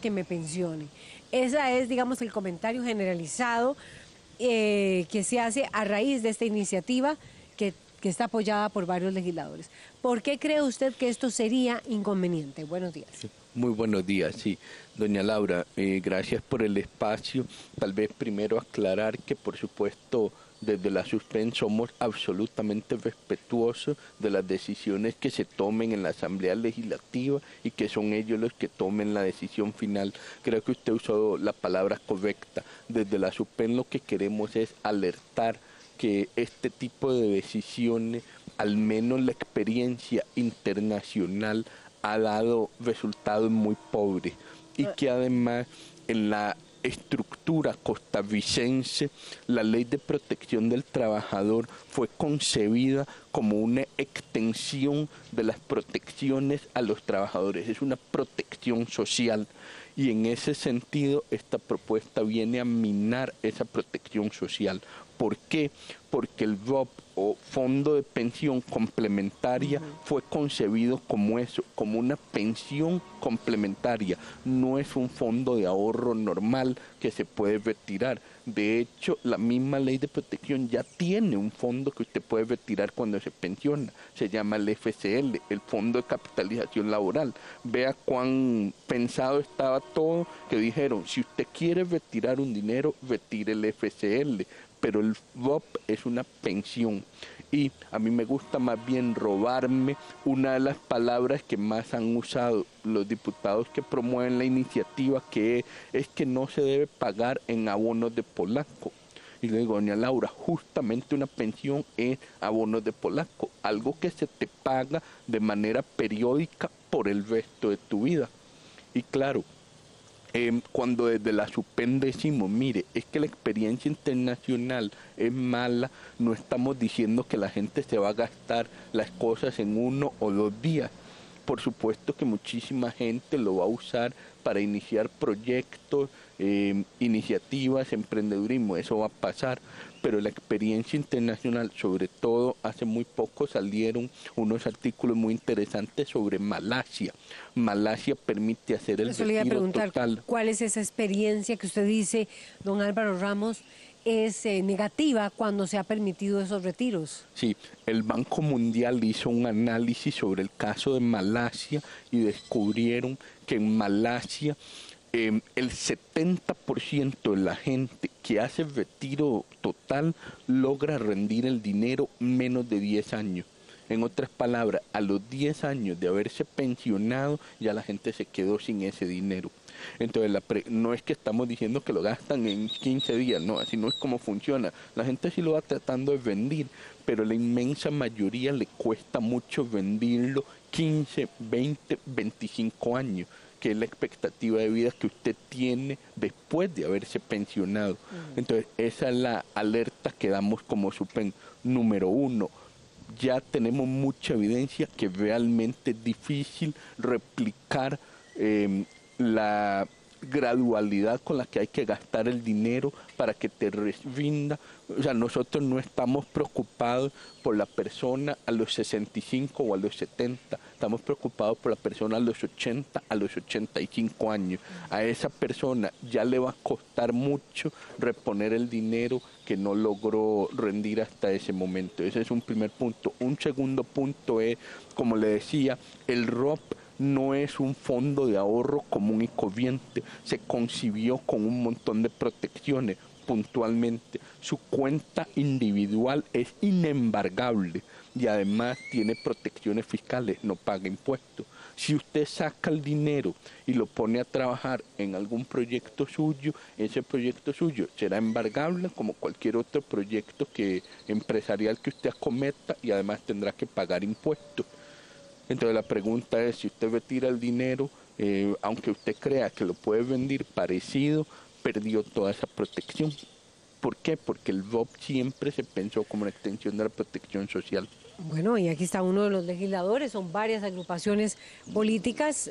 que me pensione. Ese es, digamos, el comentario generalizado que se hace a raíz de esta iniciativa que está apoyada por varios legisladores. ¿Por qué cree usted que esto sería inconveniente? Buenos días. Sí, muy buenos días, sí. Doña Laura, gracias por el espacio. Tal vez primero aclarar que, por supuesto, desde la SUSPEN somos absolutamente respetuosos de las decisiones que se tomen en la Asamblea Legislativa y que son ellos los que tomen la decisión final. Creo que usted usó la palabra correcta. Desde la SUSPEN lo que queremos es alertar que este tipo de decisiones, al menos la experiencia internacional, ha dado resultados muy pobres y que además en la estructura costarricense la Ley de Protección del Trabajador fue concebida como una extensión de las protecciones a los trabajadores, es una protección social y en ese sentido esta propuesta viene a minar esa protección social. ¿Por qué? Porque el ROP o Fondo de Pensión Complementaria fue concebido como eso, como una pensión complementaria. No es un fondo de ahorro normal que se puede retirar. De hecho, la misma ley de protección ya tiene un fondo que usted puede retirar cuando se pensiona. Se llama el FCL, el Fondo de Capitalización Laboral. Vea cuán pensado estaba todo, que dijeron, si usted quiere retirar un dinero, retire el FCL. Pero el ROP es una pensión y a mí me gusta más bien robarme una de las palabras que más han usado los diputados que promueven la iniciativa, que es que no se debe pagar en abonos de polaco. Y le digo, doña Laura, justamente una pensión es abonos de polaco, algo que se te paga de manera periódica por el resto de tu vida. Y claro, cuando desde la SUPEN decimos, mire, es que la experiencia internacional es mala, no estamos diciendo que la gente se va a gastar las cosas en 1 o 2 días. Por supuesto que muchísima gente lo va a usar para iniciar proyectos, iniciativas, emprendedurismo, eso va a pasar, pero la experiencia internacional, sobre todo hace muy poco salieron unos artículos muy interesantes sobre Malasia. Malasia permite hacer el Eso le iba a preguntar, total. ¿cuál es esa experiencia que usted dice, don Álvaro Ramos, es negativa cuando se ha permitido esos retiros? Sí, el Banco Mundial hizo un análisis sobre el caso de Malasia y descubrieron que en Malasia el 70% de la gente que hace retiro total logra rendir el dinero menos de 10 años. En otras palabras, a los 10 años de haberse pensionado, ya la gente se quedó sin ese dinero. Entonces, no es que estamos diciendo que lo gastan en 15 días, no, así no es como funciona. La gente sí lo va tratando de vender, pero la inmensa mayoría le cuesta mucho venderlo 15, 20, 25 años, que es la expectativa de vida que usted tiene después de haberse pensionado. Entonces, esa es la alerta que damos como SUPEN. Número 1, ya tenemos mucha evidencia que realmente es difícil replicar la gradualidad con la que hay que gastar el dinero para que te rinda. O sea, nosotros no estamos preocupados por la persona a los 65 o a los 70, estamos preocupados por la persona a los 80, a los 85 años. A esa persona ya le va a costar mucho reponer el dinero que no logró rendir hasta ese momento. Ese es un primer punto. Un segundo punto es, como le decía, el ROP no es un fondo de ahorro común y corriente, se concibió con un montón de protecciones. Puntualmente, su cuenta individual es inembargable y además tiene protecciones fiscales, no paga impuestos. Si usted saca el dinero y lo pone a trabajar en algún proyecto suyo, ese proyecto suyo será embargable como cualquier otro proyecto empresarial que usted acometa y además tendrá que pagar impuestos. Entonces la pregunta es, si usted retira el dinero, aunque usted crea que lo puede vender parecido, perdió toda esa protección. ¿Por qué? Porque el ROP siempre se pensó como una extensión de la protección social. Bueno, y aquí está uno de los legisladores, son varias agrupaciones políticas,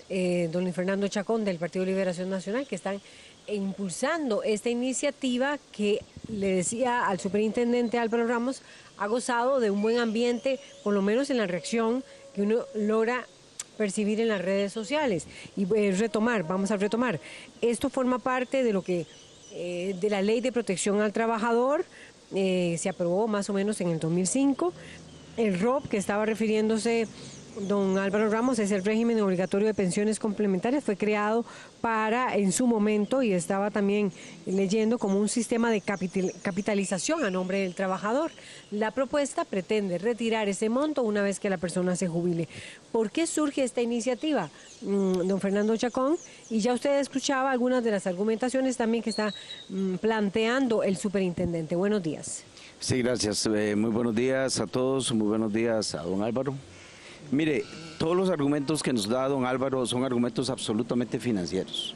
don Luis Fernando Chacón del Partido de Liberación Nacional, que están impulsando esta iniciativa que, le decía al superintendente Álvaro Ramos, ha gozado de un buen ambiente, por lo menos en la reacción que uno logra percibir en las redes sociales. Y vamos a retomar. Esto forma parte de lo que de la Ley de Protección al Trabajador, se aprobó más o menos en el 2005. El ROP, que estaba refiriéndose don Álvaro Ramos, es el régimen obligatorio de pensiones complementarias, fue creado para, en su momento, y estaba también leyendo, como un sistema de capitalización a nombre del trabajador. La propuesta pretende retirar ese monto una vez que la persona se jubile. ¿Por qué surge esta iniciativa, don Fernando Chacón? Y ya usted escuchaba algunas de las argumentaciones también que está planteando el superintendente. Buenos días. Sí, gracias. Muy buenos días a todos, muy buenos días a don Álvaro. Mire, todos los argumentos que nos da don Álvaro son argumentos absolutamente financieros,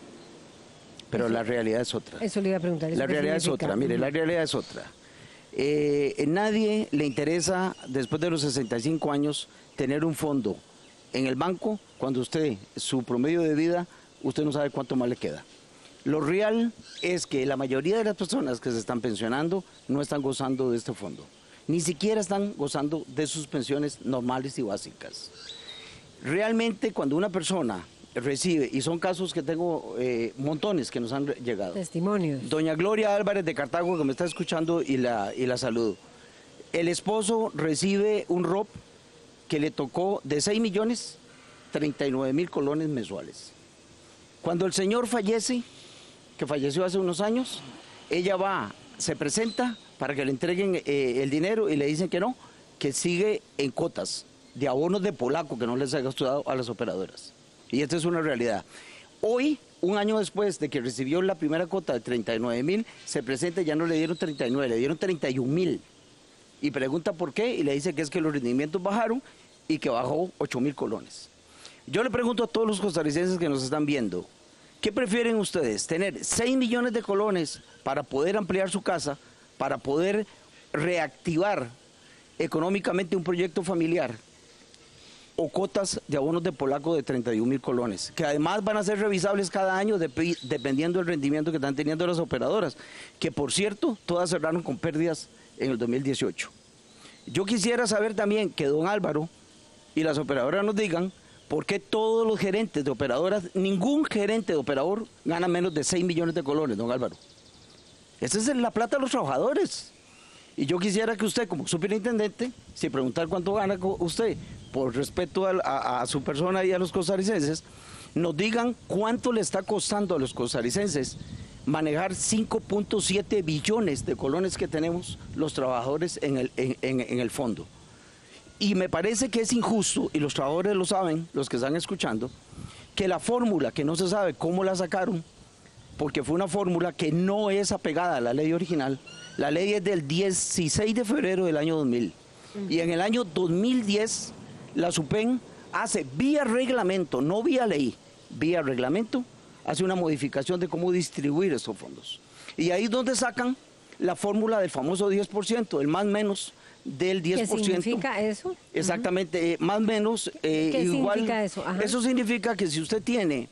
pero eso, la realidad es otra. Eso le iba a preguntar. La realidad es otra, mire, la realidad es otra. Nadie le interesa, después de los 65 años, tener un fondo en el banco cuando usted, su promedio de vida, usted no sabe cuánto más le queda. Lo real es que la mayoría de las personas que se están pensionando no están gozando de este fondo. Ni siquiera están gozando de sus pensiones normales y básicas. Realmente cuando una persona recibe, y son casos que tengo montones que nos han llegado. Testimonios. Doña Gloria Álvarez de Cartago, que me está escuchando, y la saludo. El esposo recibe un ROP que le tocó de 6.039.000 colones mensuales. Cuando el señor fallece, que falleció hace unos años, ella va, se presenta para que le entreguen el dinero y le dicen que no, que sigue en cotas de abonos de polaco que no les ha gastado a las operadoras. Y esta es una realidad. Hoy, un año después de que recibió la primera cuota de 39.000, se presenta y ya no le dieron 39, le dieron 31.000. Y pregunta por qué y le dice que es que los rendimientos bajaron y que bajó 8.000 colones. Yo le pregunto a todos los costarricenses que nos están viendo, ¿qué prefieren ustedes? ¿Tener 6 millones de colones para poder ampliar su casa, para poder reactivar económicamente un proyecto familiar, o cuotas de abonos de polaco de 31.000 colones, que además van a ser revisables cada año dependiendo del rendimiento que están teniendo las operadoras, que por cierto, todas cerraron con pérdidas en el 2018. Yo quisiera saber también que don Álvaro y las operadoras nos digan por qué todos los gerentes de operadoras, ningún gerente de operador gana menos de 6 millones de colones, don Álvaro. Esa es la plata de los trabajadores. Y yo quisiera que usted, como superintendente, sin preguntar cuánto gana usted, por respeto a su persona y a los costarricenses, nos digan cuánto le está costando a los costarricenses manejar 5.7 billones de colones que tenemos los trabajadores en el fondo. Y me parece que es injusto, y los trabajadores lo saben, los que están escuchando, que la fórmula, que no se sabe cómo la sacaron, porque fue una fórmula que no es apegada a la ley original. La ley es del 16 de febrero del año 2000. Y en el año 2010, la SUPEN hace vía reglamento, no vía ley, vía reglamento, hace una modificación de cómo distribuir estos fondos. Y ahí es donde sacan la fórmula del famoso 10%, el más menos del 10%. ¿Qué significa eso? Exactamente, más o menos ¿Qué igual. Significa eso? Ajá. Eso significa que si usted tiene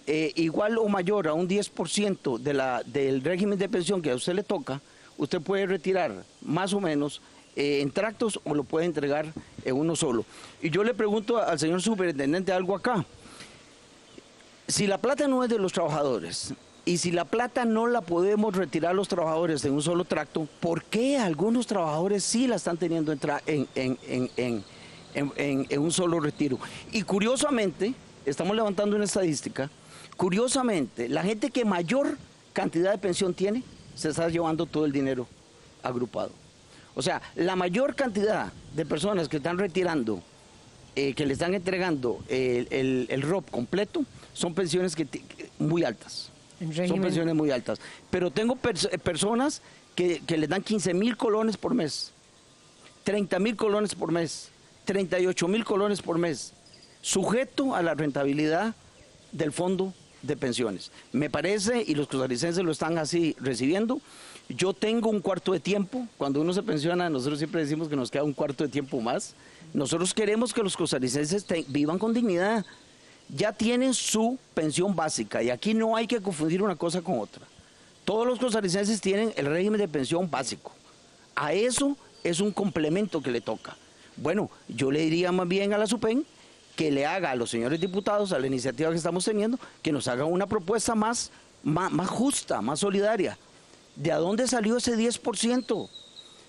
igual o mayor a un 10% del régimen de pensión que a usted le toca, usted puede retirar más o menos en tractos o lo puede entregar en uno solo. Y yo le pregunto al señor superintendente algo acá. Si la plata no es de los trabajadores y si la plata no la podemos retirar los trabajadores en un solo tracto, ¿por qué algunos trabajadores sí la están teniendo en un solo retiro? Y curiosamente, estamos levantando una estadística, curiosamente, la gente que mayor cantidad de pensión tiene, se está llevando todo el dinero agrupado. O sea, la mayor cantidad de personas que están retirando, que le están entregando el ROP completo, son pensiones muy altas. Son pensiones muy altas. Pero tengo personas que les dan 15.000 colones por mes, 30.000 colones por mes, 38.000 colones por mes, sujeto a la rentabilidad del fondo de pensiones. Me parece, y los costarricenses lo están así recibiendo, yo tengo un cuarto de tiempo. Cuando uno se pensiona, nosotros siempre decimos que nos queda un cuarto de tiempo más. Nosotros queremos que los costarricenses vivan con dignidad. Ya tienen su pensión básica y aquí no hay que confundir una cosa con otra. Todos los costarricenses tienen el régimen de pensión básico. A eso es un complemento que le toca. Bueno, yo le diría más bien a la SUPEN que le haga a los señores diputados, a la iniciativa que estamos teniendo, que nos hagan una propuesta más justa, más solidaria. ¿De dónde salió ese 10%?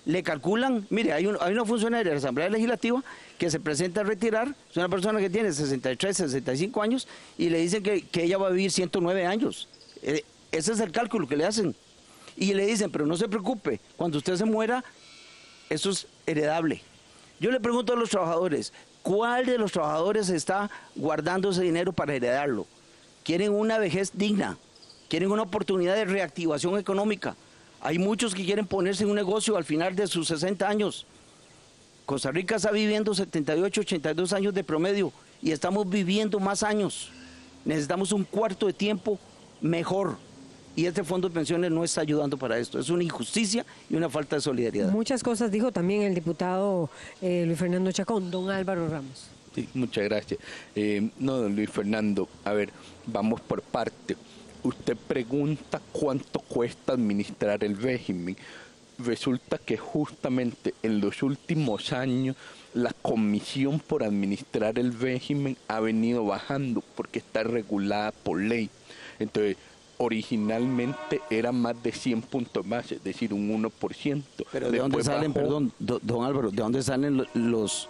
Le calculan, mire, hay una funcionaria de la Asamblea Legislativa que se presenta a retirar, es una persona que tiene 63, 65 años, y le dicen que ella va a vivir 109 años. Ese es el cálculo que le hacen. Y le dicen, pero no se preocupe, cuando usted se muera, eso es heredable. Yo le pregunto a los trabajadores, ¿cuál de los trabajadores está guardando ese dinero para heredarlo? ¿Quieren una vejez digna? ¿Quieren una oportunidad de reactivación económica? Hay muchos que quieren ponerse en un negocio al final de sus 60 años. Costa Rica está viviendo 78, 82 años de promedio y estamos viviendo más años. Necesitamos un cuarto de tiempo mejor. Y este fondo de pensiones no está ayudando para esto. Es una injusticia y una falta de solidaridad. Muchas cosas dijo también el diputado Luis Fernando Chacón. Don Álvaro Ramos. Sí, muchas gracias. No, don Luis Fernando, a ver, vamos por parte. Usted pregunta cuánto cuesta administrar el régimen. Resulta que justamente en los últimos años la comisión por administrar el régimen ha venido bajando porque está regulada por ley. Entonces, originalmente era más de 100 puntos base, es decir, un 1%. Pero ¿de dónde salen, perdón, don Álvaro, de dónde salen los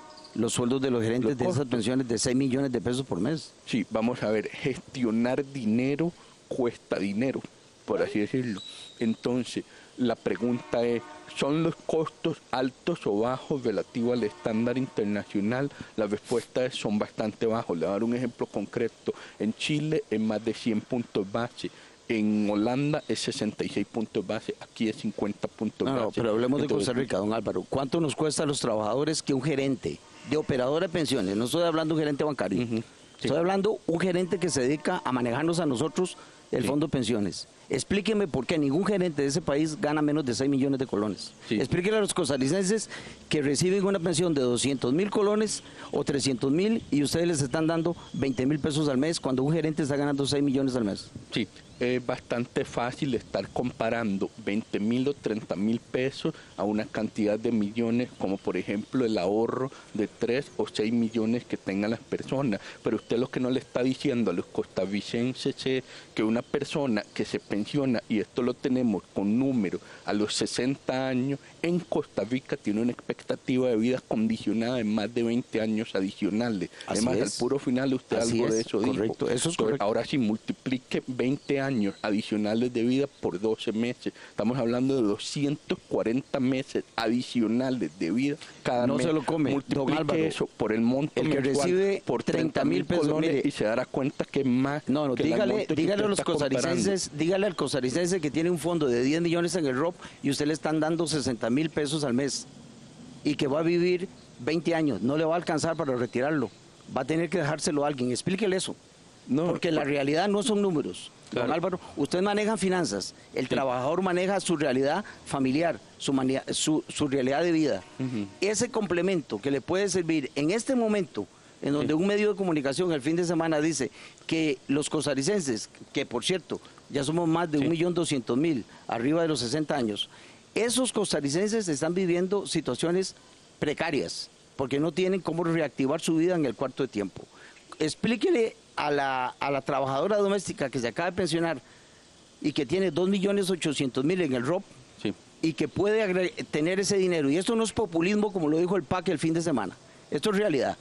sueldos de los gerentes de esas pensiones de 6 millones de pesos por mes? Sí, vamos a ver, gestionar dinero cuesta dinero, por así decirlo. Entonces, la pregunta es, ¿son los costos altos o bajos relativos al estándar internacional? La respuesta es, son bastante bajos. Le voy a dar un ejemplo concreto. En Chile es más de 100 puntos base. En Holanda es 66 puntos base, aquí es 50 puntos base. No, pero hablemos de Costa Rica, don Álvaro. ¿Cuánto nos cuesta a los trabajadores que un gerente de operadora de pensiones, no estoy hablando de un gerente bancario, Sí. Estoy hablando de un gerente que se dedica a manejarnos a nosotros el fondo de pensiones? Explíqueme por qué ningún gerente de ese país gana menos de 6 millones de colones. Sí. Explíquele a los costarricenses que reciben una pensión de 200.000 colones o 300.000 y ustedes les están dando 20.000 pesos al mes cuando un gerente está ganando 6 millones al mes. Sí, es bastante fácil estar comparando 20.000 o 30.000 pesos a una cantidad de millones, como por ejemplo el ahorro de 3 o 6 millones que tengan las personas. Pero usted lo que no le está diciendo a los costarricenses es que una persona que se pensiona, y esto lo tenemos con números, a los 60 años, en Costa Rica tiene una expectativa de vida condicionada de más de 20 años adicionales. Así Además, es. al puro final usted Así algo de es, eso correcto, dijo. eso es correcto. Ahora sí, multiplique 20 años adicionales de vida por 12 meses. Estamos hablando de 240 meses adicionales de vida cada No mes. se lo come, don Multiplique Álvaro. eso por el monto El que mensual, recibe por 30.000 pesos, colones, mire. y se dará cuenta que es más No, que el dígale monto que a usted los está comparando. costarricenses, dígale al costarricense que tiene un fondo de 10 millones en el ROP y usted le están dando 60.000 pesos al mes y que va a vivir 20 años, no le va a alcanzar para retirarlo, va a tener que dejárselo a alguien, explíquele eso. No, Porque la realidad no son números. Claro. Don Álvaro, usted maneja finanzas, el trabajador maneja su realidad familiar, su realidad de vida. Ese complemento que le puede servir en este momento, en donde un medio de comunicación el fin de semana dice que los costarricenses, que por cierto, ya somos más de 1.200.000 arriba de los 60 años, esos costarricenses están viviendo situaciones precarias, porque no tienen cómo reactivar su vida en el cuarto de tiempo. Explíquele a la trabajadora doméstica que se acaba de pensionar y que tiene 2.800.000 en el ROP sí. y que puede tener ese dinero. Y esto no es populismo como lo dijo el PAC el fin de semana. Esto es realidad.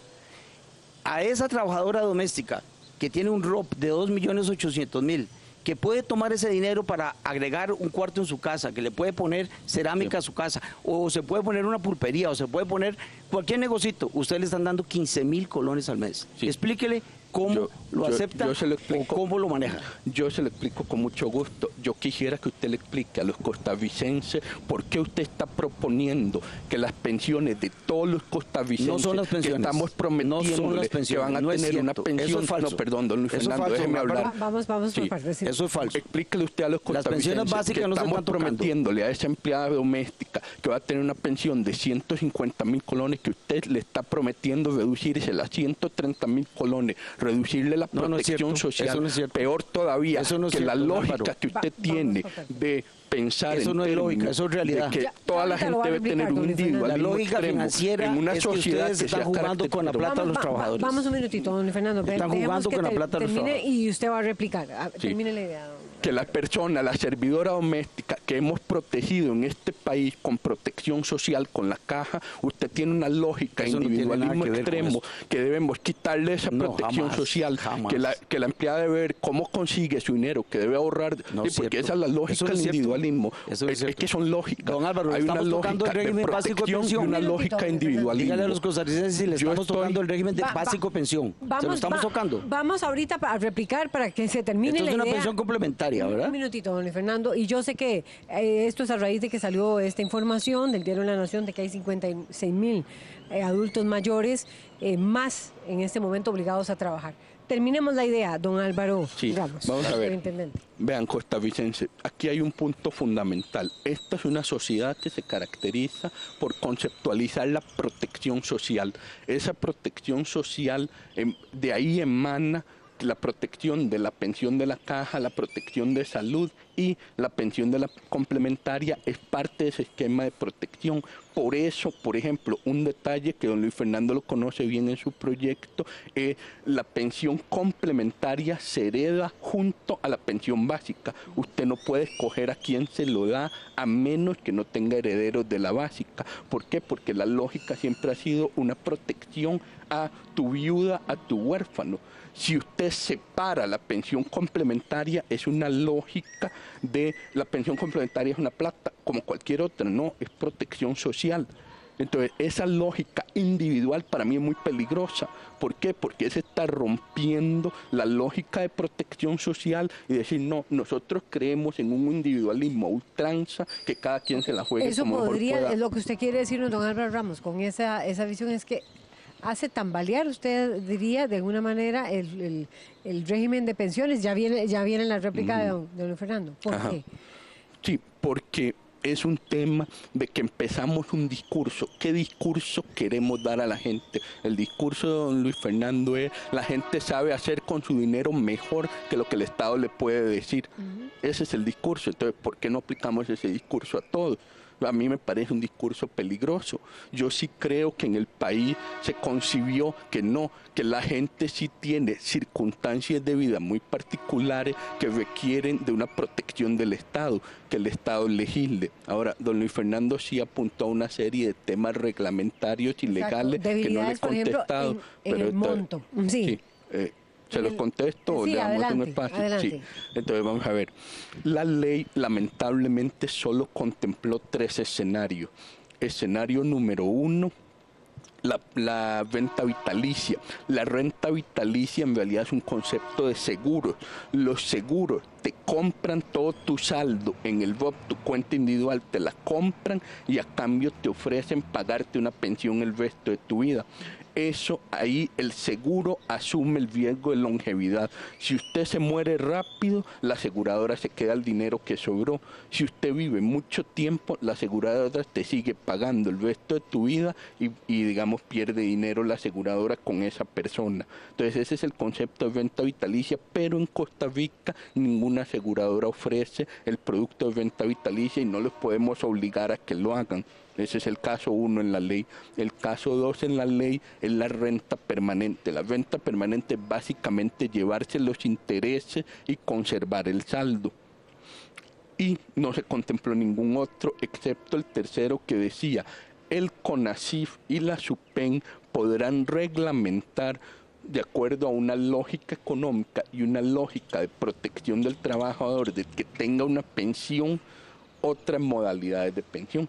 A esa trabajadora doméstica que tiene un ROP de 2.800.000, que puede tomar ese dinero para agregar un cuarto en su casa, que le puede poner cerámica a su casa, o se puede poner una pulpería, o se puede poner cualquier negocito, usted le están dando 15.000 colones al mes. Sí. Explíquele cómo lo acepta se lo explico, o cómo lo maneja. Yo se lo explico con mucho gusto. Yo quisiera que usted le explique a los costarricenses por qué usted está proponiendo que las pensiones de todos los costarricenses No son las pensiones. que estamos prometiéndole que van a No es tener una cierto. pensión. Eso es falso. No, perdón, don Luis Eso es Fernando, falso, déjeme don Álvaro. hablar. Vamos Sí. por partes. Sí. Eso es falso. Explíquele usted a los Las pensiones costarricenses básicas que no se estamos están tocando. prometiéndole a esa empleada doméstica que va a tener una pensión de 150.000 colones, que usted le está prometiendo reducirse a 130.000 colones, reducirle la No, no es protección cierto. social. Eso no es cierto. Peor todavía, Eso no es que la cierto, don lógica Álvaro. que usted tiene de pensar Eso en no es términos lógica, eso es realidad. de que toda la Ahorita lo gente voy a debe tener replicar, un don Fernando. La individualismo lógica extremo financiera en una es que sociedad ustedes que están sea jugando con la caracterizada- plata de los trabajadores. Vamos un minutito, don Fernando. Están Dejemos jugando que con la plata de los termine trabajadores. y usted va a replicar. Sí. Termine la idea, don. Que la persona, la servidora doméstica que hemos protegido en este país con protección social, con la caja, usted tiene una lógica, Eso no tiene individualismo nada que ver con extremo, esto. que debemos quitarle esa No, protección jamás, social, jamás. que la empleada debe ver cómo consigue su dinero, que debe ahorrar, No sí, es porque cierto. esa es la Eso lógica no del es cierto. individualismo. Eso es Es cierto. que son lógicas. Don Álvaro, hay una estamos tocando lógica el régimen de básico de protección y pensión. una Un minutito, lógica de don individualismo. Dígale a los costarricenses si le Yo estamos estoy- tocando el régimen de Va- va- básico pensión. Se lo estamos tocando. Vamos ahorita a replicar para que se termine Esto la es una idea. pensión complementaria, ¿verdad? Un minutito, don Fernando. Y yo sé que esto es a raíz de que salió esta información del diario La Nación de que hay 56,000 adultos mayores más en este momento obligados a trabajar. Terminemos la idea, don Álvaro Sí, Ramos, vamos a ver. superintendente. Vean, costarricense, aquí hay un punto fundamental. Esta es una sociedad que se caracteriza por conceptualizar la protección social. Esa protección social, de ahí emana la protección de la pensión de la caja, la protección de salud y la pensión de la complementaria es parte de ese esquema de protección. Por eso, por ejemplo, un detalle que don Luis Fernando lo conoce bien en su proyecto, la pensión complementaria se hereda junto a la pensión básica. Usted no puede escoger a quién se lo da a menos que no tenga herederos de la básica. ¿Por qué? Porque la lógica siempre ha sido una protección a tu viuda, a tu huérfano. Si usted separa la pensión complementaria, es una lógica de la pensión complementaria es una plata como cualquier otra, no, es protección social. Entonces, esa lógica individual para mí es muy peligrosa. ¿Por qué? Porque se está rompiendo la lógica de protección social y decir, no, nosotros creemos en un individualismo a ultranza, que cada quien se la juegue Eso como mejor podría, pueda. es lo que usted quiere decirnos, don Álvaro Ramos, con esa visión es que hace tambalear, usted diría, de alguna manera, el régimen de pensiones. Ya viene en la réplica de don Fernando. ¿Por Ajá. qué? Sí, porque es un tema de que empezamos un discurso. ¿Qué discurso queremos dar a la gente? El discurso de don Luis Fernando es, la gente sabe hacer con su dinero mejor que lo que el Estado le puede decir. Ese es el discurso. Entonces, ¿por qué no aplicamos ese discurso a todos? A mí me parece un discurso peligroso. Yo sí creo que en el país se concibió que no, que la gente sí tiene circunstancias de vida muy particulares que requieren de una protección del Estado, que el Estado legisle. Ahora, don Luis Fernando sí apuntó a una serie de temas reglamentarios y legales que no le he Debilidades, por ejemplo, contestado. en el monto. Sí. ¿Se los contesto o Sí, le damos un adelante, espacio? adelante. Sí. Entonces vamos a ver. La ley lamentablemente solo contempló 3 escenarios. Escenario número 1, la renta vitalicia. La renta vitalicia en realidad es un concepto de seguros. Los seguros te compran todo tu saldo en el ROP, tu cuenta individual, te la compran y a cambio te ofrecen pagarte una pensión el resto de tu vida. Eso ahí el seguro asume el riesgo de longevidad. Si usted se muere rápido, la aseguradora se queda el dinero que sobró. Si usted vive mucho tiempo, la aseguradora te sigue pagando el resto de tu vida y digamos pierde dinero la aseguradora con esa persona. Entonces ese es el concepto de renta vitalicia, pero en Costa Rica ninguna aseguradora ofrece el producto de renta vitalicia y no les podemos obligar a que lo hagan. Ese es el caso 1 en la ley. El caso 2 en la ley es la renta permanente. La renta permanente es básicamente llevarse los intereses y conservar el saldo. Y no se contempló ningún otro, excepto el tercero que decía, el CONACYT y la SUPEN podrán reglamentar de acuerdo a una lógica económica y una lógica de protección del trabajador, de que tenga una pensión, otras modalidades de pensión.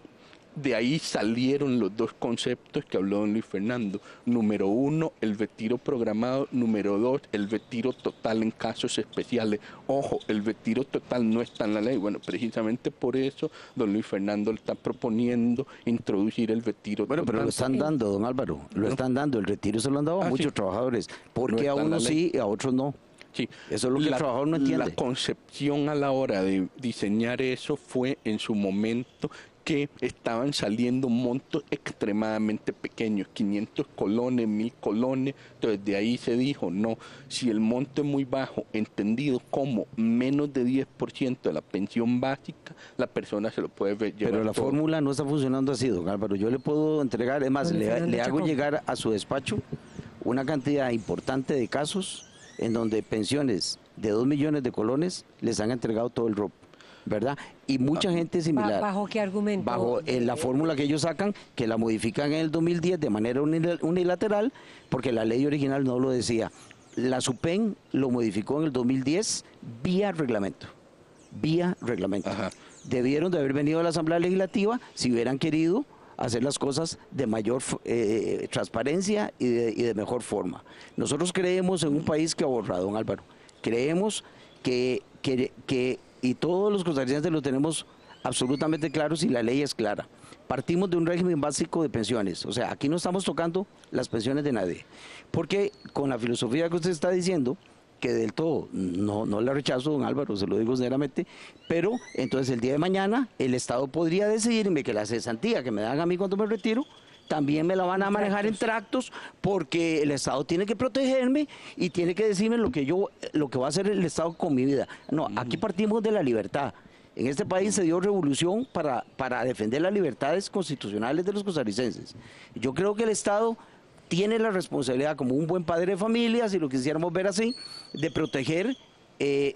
De ahí salieron los 2 conceptos que habló don Luis Fernando. Número 1, el retiro programado. Número 2, el retiro total en casos especiales. Ojo, el retiro total no está en la ley. Bueno, precisamente por eso don Luis Fernando le está proponiendo introducir el retiro Bueno, total. pero lo están dando, don Álvaro. Lo están dando. El retiro se lo han dado a muchos sí. trabajadores. ¿Por No qué a está en la unos ley. sí y a otros no? Sí. Eso es lo que el trabajador no entiende. La concepción a la hora de diseñar eso fue en su momento que estaban saliendo montos extremadamente pequeños, 500 colones, 1000 colones. Entonces de ahí se dijo, no, si el monto es muy bajo, entendido como menos de 10% de la pensión básica, la persona se lo puede llevar. Pero la todo. fórmula no está funcionando así, don Álvaro. Yo le puedo entregar, es más, le hago llegar a su despacho una cantidad importante de casos en donde pensiones de 2 millones de colones les han entregado todo el ROP, ¿verdad? Y mucha gente similar. ¿Bajo qué argumento? Bajo la fórmula que ellos sacan, que la modifican en el 2010 de manera unilateral, porque la ley original no lo decía. La SUPEN lo modificó en el 2010 vía reglamento. Vía reglamento. Ajá. Debieron de haber venido a la Asamblea Legislativa si hubieran querido hacer las cosas de mayor transparencia y de mejor forma. Nosotros creemos en un país que ahorra, don Álvaro. Creemos que y todos los costarricenses lo tenemos absolutamente claros y la ley es clara. Partimos de un régimen básico de pensiones, o sea, aquí no estamos tocando las pensiones de nadie, porque con la filosofía que usted está diciendo, que del todo no la rechazo, don Álvaro, se lo digo sinceramente, pero entonces el día de mañana el Estado podría decidirme que la cesantía que me dan a mí cuando me retiro, también me la van a manejar en tractos, porque el Estado tiene que protegerme y tiene que decirme lo que va a hacer el Estado con mi vida. No, aquí partimos de la libertad. En este país se dio revolución para defender las libertades constitucionales de los costarricenses. Yo creo que el Estado tiene la responsabilidad, como un buen padre de familia, si lo quisiéramos ver así, de proteger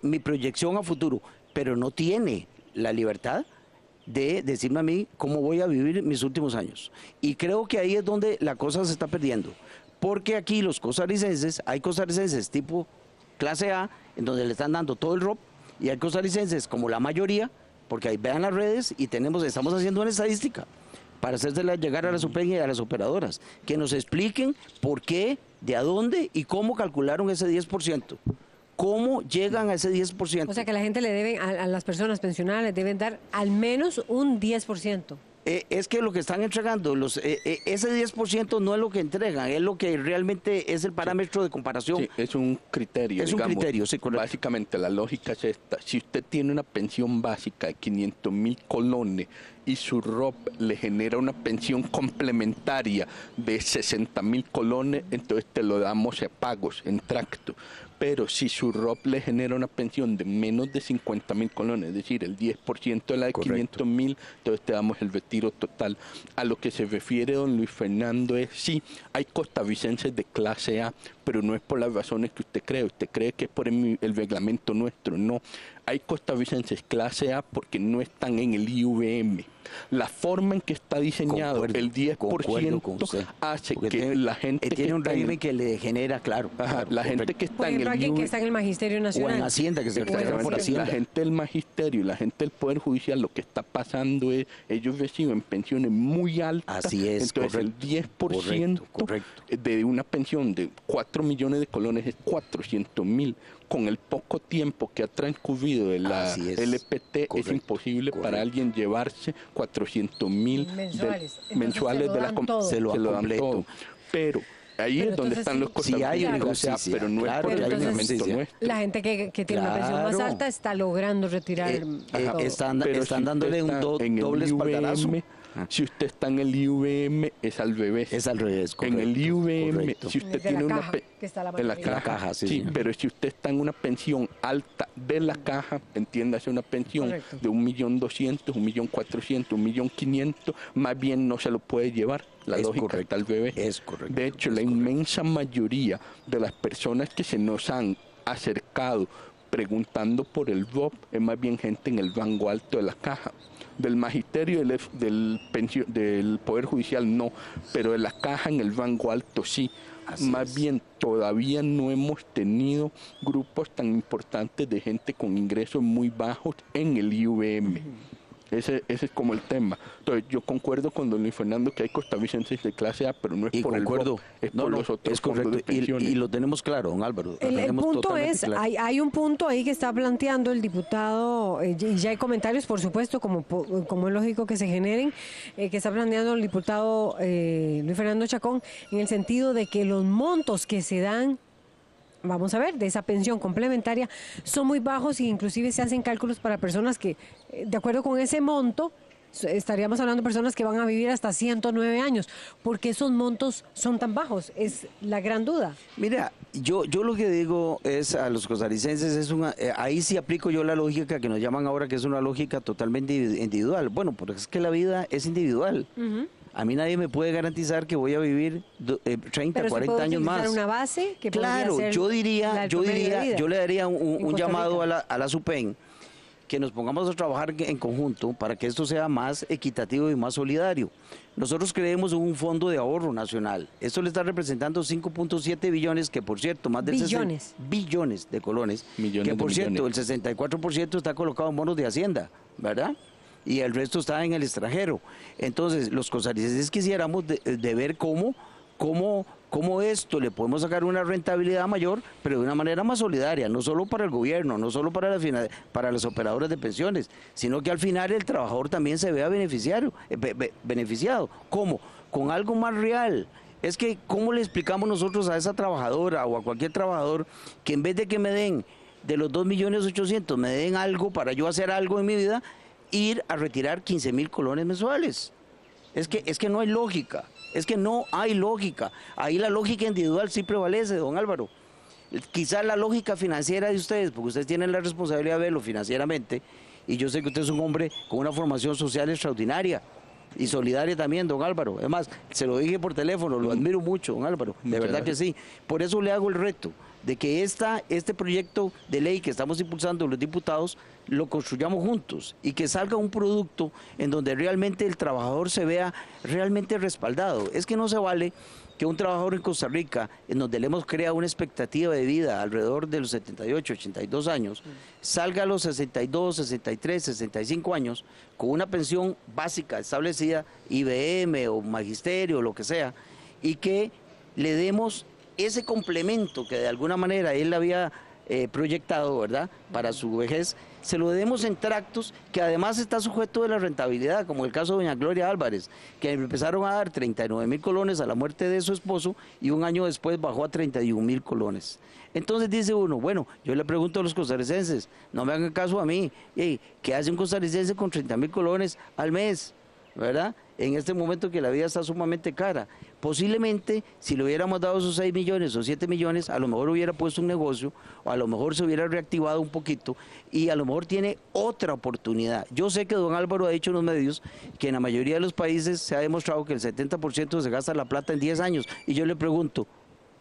mi proyección a futuro, pero no tiene la libertad de decirme a mí cómo voy a vivir mis últimos años. Y creo que ahí es donde la cosa se está perdiendo, porque aquí los costarricenses, hay costarricenses tipo clase A, en donde le están dando todo el ROP, y hay costarricenses como la mayoría, porque ahí vean las redes y estamos haciendo una estadística para hacérsela llegar a la SUPEN y a las operadoras, que nos expliquen por qué, de a dónde y cómo calcularon ese 10%. ¿Cómo llegan a ese 10%? O sea que la gente le debe, a las personas pensionadas les deben dar al menos un 10%. Es que lo que están entregando, ese 10% no es lo que entregan, es lo que realmente es el parámetro de comparación. Sí, es un criterio. Es un criterio, sí, correcto. Básicamente la lógica es esta: si usted tiene una pensión básica de 500.000 colones y su ROP le genera una pensión complementaria de 60.000 colones, entonces te lo damos a pagos, en tracto. Pero si su ROP le genera una pensión de menos de 50.000 colones, es decir, el 10% de la de 500.000, entonces te damos el retiro total. A lo que se refiere don Luis Fernando es, sí, hay costarricenses de clase A, pero no es por las razones que usted cree. Usted cree que es por el reglamento nuestro. No, hay costarricenses clase A porque no están en el IVM. La forma en que está diseñado el 10% hace que la gente tiene un régimen que le genera, claro. La gente que está en el alguien que está en el Magisterio Nacional. O en Hacienda, que se trabaja por Hacienda. La gente del Magisterio y la gente del Poder Judicial, lo que está pasando es, ellos reciben pensiones muy altas. Así es, entonces correcto, el 10% de una pensión de 4 millones de colones es 400.000. Con el poco tiempo que ha transcurrido de la LPT, es imposible para alguien llevarse 400.000 mensuales de la se lo dan todo. Pero ahí es donde están los costarricenses, pero no es por el reglamento nuestro. La gente que tiene una pensión más alta está logrando retirar todo. Están dándole un doble espaldarazo. Si usted está en el IVM, es al revés. Es al revés, correcto. En el IVM, si usted tiene una en la caja, sí, pero si usted está en una pensión alta de la caja, entiéndase una pensión de 1.200.000, 1.400.000, 1.500.000, más bien no se lo puede llevar. La lógica está al revés. Es correcto. De hecho, la inmensa mayoría de las personas que se nos han acercado preguntando por el ROP es más bien gente en el rango alto de la caja. Del Magisterio del Poder Judicial no, pero de la caja en el rango alto sí. Más bien todavía no hemos tenido grupos tan importantes de gente con ingresos muy bajos en el IVM. Ese es como el tema. Entonces, yo concuerdo con don Luis Fernando que hay costarricenses de clase A, pero no es por el ROP, es por los otros fondos de pensiones. Y lo tenemos claro, don Álvaro. El punto es, claro. hay un punto ahí que está planteando el diputado, y ya hay comentarios, por supuesto, como es lógico que se generen, que está planteando el diputado Luis Fernando Chacón, en el sentido de que los montos que se dan, vamos a ver, de esa pensión complementaria son muy bajos e inclusive se hacen cálculos para personas que, de acuerdo con ese monto, estaríamos hablando de personas que van a vivir hasta 109 años. ¿Por qué esos montos son tan bajos? Es la gran duda. Mira, yo lo que digo es a los costarricenses, ahí sí aplico yo la lógica que nos llaman ahora, que es una lógica totalmente individual. Bueno, porque es que la vida es individual. A mí nadie me puede garantizar que voy a vivir 30, Pero 40 años más. una base que claro, ser yo le daría un llamado a la SUPEN, que nos pongamos a trabajar en conjunto para que esto sea más equitativo y más solidario. Nosotros creemos en un fondo de ahorro nacional. Esto le está representando 5.7 billones, que por cierto, más del billones de colones, que por cierto, el 64% está colocado en bonos de Hacienda, ¿verdad? Y el resto está en el extranjero. Entonces, los costarricenses quisiéramos de ver cómo esto le podemos sacar una rentabilidad mayor, pero de una manera más solidaria, no solo para el gobierno, no solo para las operadoras de pensiones, sino que al final el trabajador también se vea beneficiado. ¿Cómo? Con algo más real. Es que, ¿cómo le explicamos nosotros a esa trabajadora o a cualquier trabajador que en vez de que me den de los 2.800.000, me den algo para yo hacer algo en mi vida, ir a retirar 15.000 colones mensuales? Es que no hay lógica. Es que no hay lógica. Ahí la lógica individual sí prevalece, don Álvaro. Quizás la lógica financiera de ustedes, porque ustedes tienen la responsabilidad de verlo financieramente, y yo sé que usted es un hombre con una formación social extraordinaria y solidaria también, don Álvaro. Es más, se lo dije por teléfono, lo admiro mucho, don Álvaro, de verdad que sí. Por eso le hago el reto de que este proyecto de ley que estamos impulsando los diputados lo construyamos juntos y que salga un producto en donde realmente el trabajador se vea realmente respaldado. Es que no se vale que un trabajador en Costa Rica, en donde le hemos creado una expectativa de vida alrededor de los 78, 82 años, salga a los 62, 63, 65 años con una pensión básica establecida, IBM o magisterio o lo que sea, y que le demos ese complemento que de alguna manera él había proyectado, ¿verdad?, para su vejez, se lo demos en tractos que además está sujeto de la rentabilidad, como el caso de doña Gloria Álvarez, que empezaron a dar 39.000 colones a la muerte de su esposo y un año después bajó a 31.000 colones. Entonces dice uno, bueno, yo le pregunto a los costarricenses, no me hagan caso a mí, ¿qué hace un costarricense con 30.000 colones al mes? ¿Verdad? En este momento que la vida está sumamente cara. Posiblemente, si le hubiéramos dado esos 6 millones o 7 millones, a lo mejor hubiera puesto un negocio, o a lo mejor se hubiera reactivado un poquito, y a lo mejor tiene otra oportunidad. Yo sé que don Álvaro ha dicho en los medios que en la mayoría de los países se ha demostrado que el 70% se gasta la plata en 10 años, y yo le pregunto,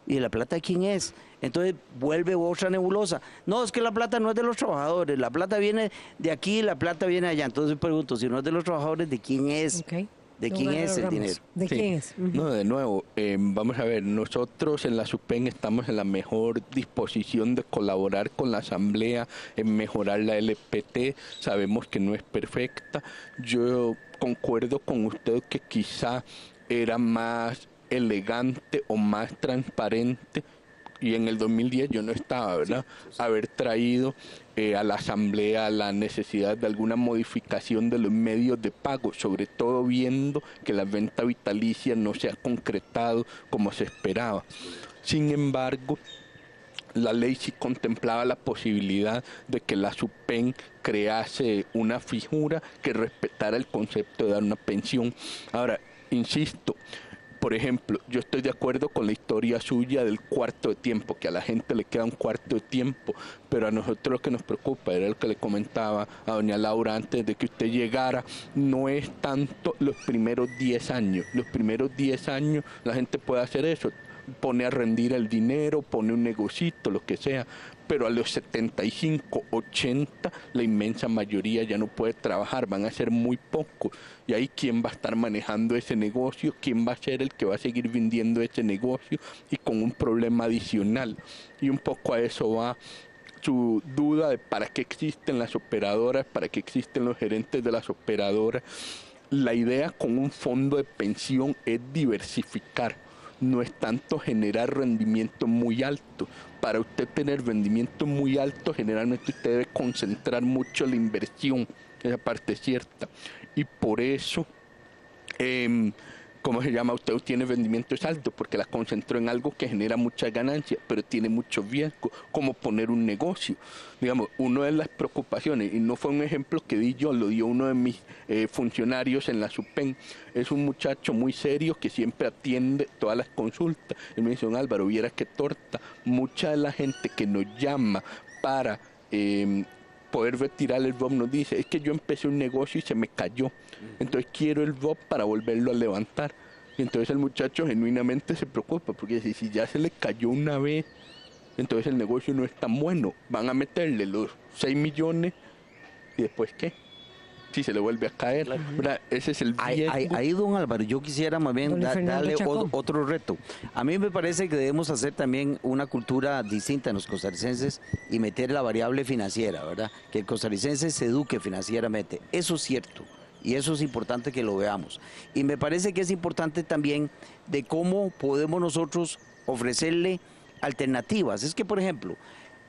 ¿y la plata de quién es? Entonces vuelve otra nebulosa. No, es que la plata no es de los trabajadores, la plata viene de aquí, la plata viene allá. Entonces pregunto, si no es de los trabajadores, ¿de quién es? Okay. ¿De quién es el dinero? ¿De quién es? No, de nuevo, vamos a ver, nosotros en la SUPEN estamos en la mejor disposición de colaborar con la Asamblea en mejorar la LPT. Sabemos que no es perfecta. Yo concuerdo con usted que quizá era más elegante o más transparente, y en el 2010 yo no estaba, ¿verdad?, haber traído a la Asamblea la necesidad de alguna modificación de los medios de pago, sobre todo viendo que la venta vitalicia no se ha concretado como se esperaba. Sin embargo, la ley sí contemplaba la posibilidad de que la SUPEN crease una figura que respetara el concepto de dar una pensión. Ahora, insisto, por ejemplo, yo estoy de acuerdo con la historia suya del cuarto de tiempo, que a la gente le queda un cuarto de tiempo, pero a nosotros lo que nos preocupa, era lo que le comentaba a doña Laura antes de que usted llegara, no es tanto los primeros 10 años. Los primeros 10 años la gente puede hacer eso, pone a rendir el dinero, pone un negocito, lo que sea, pero a los 75, 80, la inmensa mayoría ya no puede trabajar, van a ser muy pocos. Y ahí, ¿quién va a estar manejando ese negocio? ¿Quién va a ser el que va a seguir vendiendo ese negocio? Y con un problema adicional. Y un poco a eso va su duda de para qué existen las operadoras, para qué existen los gerentes de las operadoras. La idea con un fondo de pensión es diversificar. No es tanto generar rendimiento muy alto. Para usted tener rendimiento muy alto, generalmente usted debe concentrar mucho la inversión, esa parte es cierta. Y por eso ¿cómo se llama? Usted tiene rendimientos altos porque la concentró en algo que genera muchas ganancias, pero tiene mucho riesgo, como poner un negocio. Digamos, una de las preocupaciones, y no fue un ejemplo que di yo, lo dio uno de mis funcionarios en la SUPEN, es un muchacho muy serio que siempre atiende todas las consultas. Él me dice: don Álvaro, vieras qué torta, mucha de la gente que nos llama para poder retirar el VOP nos dice: es que yo empecé un negocio y se me cayó, entonces quiero el VOP para volverlo a levantar. Y entonces el muchacho genuinamente se preocupa, porque dice: si ya se le cayó una vez, entonces el negocio no es tan bueno, van a meterle los 6 millones y después ¿qué? Si se le vuelve a caer, ¿verdad? Ese es el riesgo. Ahí, don Álvaro, yo quisiera más bien darle otro reto. A mí me parece que debemos hacer también una cultura distinta en los costarricenses y meter la variable financiera, ¿verdad? Que el costarricense se eduque financieramente. Eso es cierto. Y eso es importante que lo veamos. Y me parece que es importante también de cómo podemos nosotros ofrecerle alternativas. Es que, por ejemplo,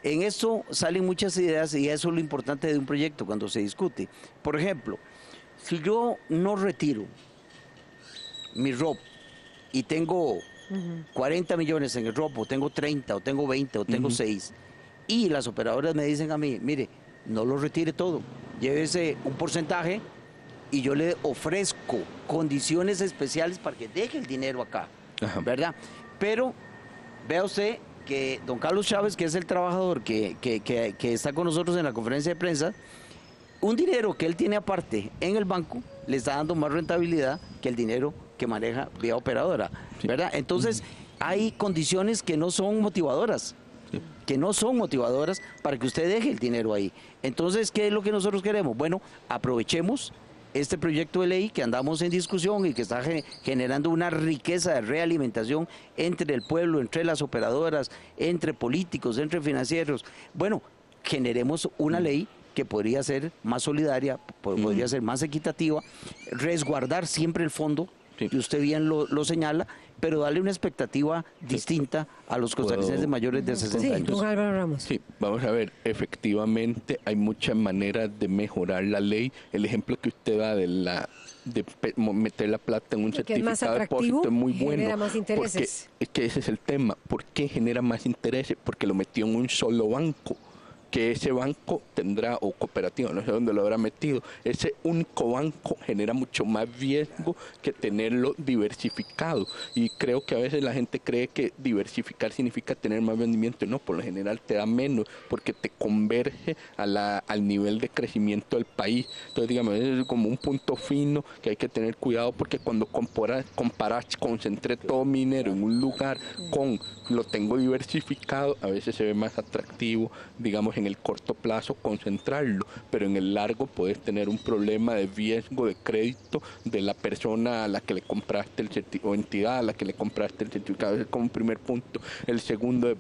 en esto salen muchas ideas y eso es lo importante de un proyecto cuando se discute. Por ejemplo, si yo no retiro mi ROP y tengo 40 millones en el ROP, o tengo 30, o tengo 20, o tengo 6, y las operadoras me dicen a mí: mire, no lo retire todo, llévese un porcentaje y yo le ofrezco condiciones especiales para que deje el dinero acá, ¿verdad? Pero vea usted que don Carlos Chávez, que es el trabajador que está con nosotros en la conferencia de prensa, un dinero que él tiene aparte en el banco le está dando más rentabilidad que el dinero que maneja vía operadora, ¿verdad? Entonces, hay condiciones que no son motivadoras, para que usted deje el dinero ahí. Entonces, ¿qué es lo que nosotros queremos? Bueno, aprovechemos este proyecto de ley que andamos en discusión y que está generando una riqueza de realimentación entre el pueblo, entre las operadoras, entre políticos, entre financieros. Bueno, generemos una ley que podría ser más solidaria, podría ser más equitativa, resguardar siempre el fondo, que usted bien lo señala, pero darle una expectativa distinta a los costarricenses mayores de 60 años. Don Álvaro Ramos. Sí, vamos a ver, efectivamente hay muchas maneras de mejorar la ley. El ejemplo que usted da de meter la plata en un certificado de depósito es muy bueno. Genera más intereses. Porque es que ese es el tema. ¿Por qué genera más intereses? Porque lo metió en un solo banco, que ese banco tendrá, o cooperativa, no sé dónde lo habrá metido, ese único banco genera mucho más riesgo que tenerlo diversificado. Y creo que a veces la gente cree que diversificar significa tener más rendimiento. No, por lo general te da menos, porque te converge al nivel de crecimiento del país. Entonces, digamos, es como un punto fino que hay que tener cuidado, porque cuando comparas, concentré todo mi dinero en un lugar con lo tengo diversificado, a veces se ve más atractivo, digamos, en el corto plazo concentrarlo, pero en el largo puedes tener un problema de riesgo de crédito de la persona a la que le compraste el certificado, o entidad a la que le compraste el certificado. Ese es como un primer punto. El segundo es,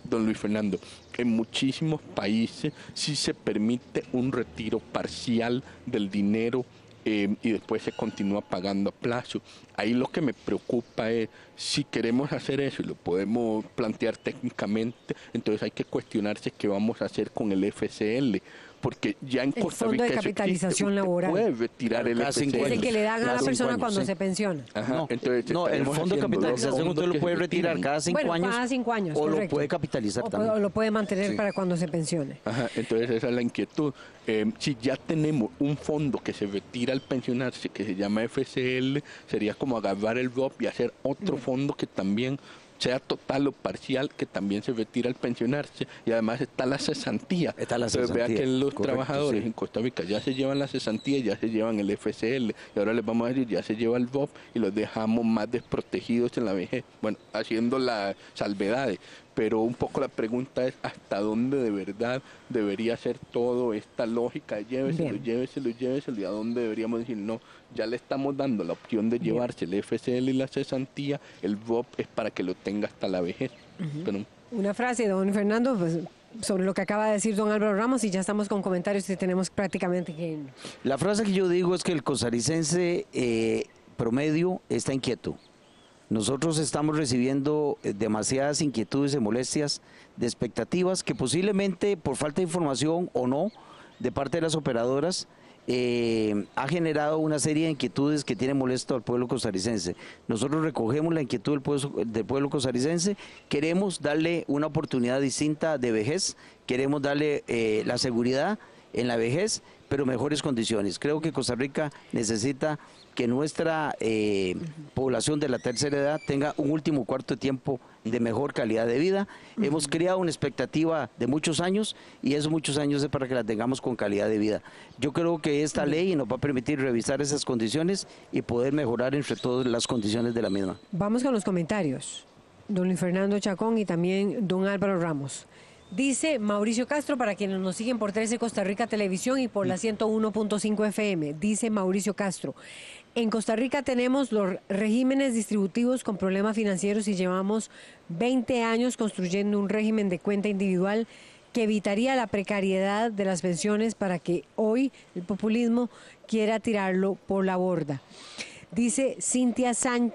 don Luis Fernando, en muchísimos países sí se permite un retiro parcial del dinero y después se continúa pagando a plazo. Ahí lo que me preocupa es, si queremos hacer eso y lo podemos plantear técnicamente, entonces hay que cuestionarse qué vamos a hacer con el FCL, porque ya en Costa Rica Fondo de Capitalización Laboral puede retirar el FCL. Es el que le dan a la persona cuando se pensiona. Ajá, entonces, el Fondo de Capitalización usted lo puede retirar cada 5 años. Cada 5 años, o correcto. lo puede capitalizar también. O lo puede mantener para cuando se pensione. Ajá, entonces esa es la inquietud. Si ya tenemos un fondo que se retira al pensionarse, que se llama FCL, sería como agarrar el ROP y hacer otro fondo que también sea total o parcial, que también se retira al pensionarse, y además está la cesantía. Entonces vea que los trabajadores en Costa Rica ya se llevan la cesantía, ya se llevan el FCL, y ahora les vamos a decir, ya se lleva el ROP y los dejamos más desprotegidos en la vejez. Bueno, haciendo las salvedades, pero un poco la pregunta es hasta dónde de verdad debería ser todo esta lógica de lléveselo, y a dónde deberíamos decir, no, ya le estamos dando la opción de llevarse el FCL y la cesantía, el ROP es para que lo tenga hasta la vejez. Pero, una frase, don Fernando, pues, sobre lo que acaba de decir don Álvaro Ramos, y ya estamos con comentarios y tenemos prácticamente que... La frase que yo digo es que el costarricense promedio está inquieto. Nosotros estamos recibiendo demasiadas inquietudes y molestias de expectativas que posiblemente por falta de información o no de parte de las operadoras ha generado una serie de inquietudes que tienen molesto al pueblo costarricense. Nosotros recogemos la inquietud del pueblo costarricense, queremos darle una oportunidad distinta de vejez, queremos darle la seguridad en la vejez, pero mejores condiciones. Creo que Costa Rica necesita que nuestra población de la tercera edad tenga un último cuarto de tiempo de mejor calidad de vida. Hemos creado una expectativa de muchos años y esos muchos años es para que la tengamos con calidad de vida. Yo creo que esta ley nos va a permitir revisar esas condiciones y poder mejorar entre todas las condiciones de la misma. Vamos con los comentarios. Don Luis Fernando Chacón y también don Álvaro Ramos. Dice Mauricio Castro, para quienes nos siguen por 13 Costa Rica Televisión y por la 101.5 FM, dice Mauricio Castro, en Costa Rica tenemos los regímenes distributivos con problemas financieros y llevamos 20 años construyendo un régimen de cuenta individual que evitaría la precariedad de las pensiones para que hoy el populismo quiera tirarlo por la borda. Dice Cintia Sancho,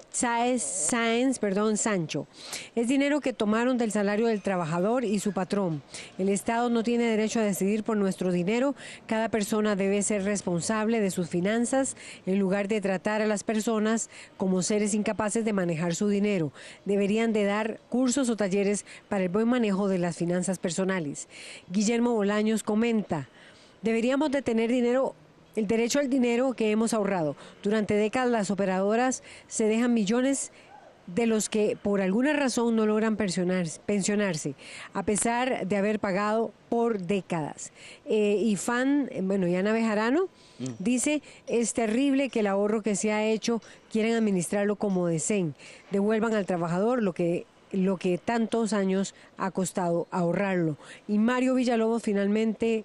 es dinero que tomaron del salario del trabajador y su patrón. El Estado no tiene derecho a decidir por nuestro dinero. Cada persona debe ser responsable de sus finanzas en lugar de tratar a las personas como seres incapaces de manejar su dinero. Deberían de dar cursos o talleres para el buen manejo de las finanzas personales. Guillermo Bolaños comenta, deberíamos de tener el derecho al dinero que hemos ahorrado. Durante décadas las operadoras se dejan millones de los que por alguna razón no logran pensionarse, a pesar de haber pagado por décadas. Y Yana Bejarano dice, es terrible que el ahorro que se ha hecho quieren administrarlo como deseen. Devuelvan al trabajador lo que tantos años ha costado ahorrarlo. Y Mario Villalobos finalmente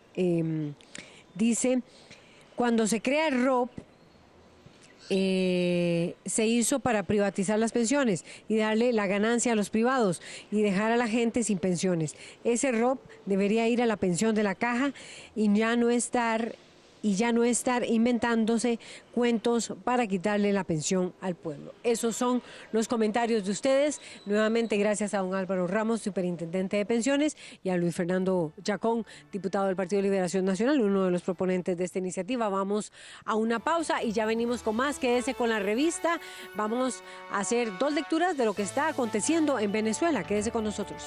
dice, cuando se crea el ROP, se hizo para privatizar las pensiones y darle la ganancia a los privados y dejar a la gente sin pensiones. Ese ROP debería ir a la pensión de la caja y ya no estar inventándose cuentos para quitarle la pensión al pueblo. Esos son los comentarios de ustedes. Nuevamente, gracias a don Álvaro Ramos, superintendente de pensiones, y a Luis Fernando Chacón, diputado del Partido de Liberación Nacional, uno de los proponentes de esta iniciativa. Vamos a una pausa y ya venimos con más. Quédese con la revista. Vamos a hacer 2 lecturas de lo que está aconteciendo en Venezuela. Quédese con nosotros.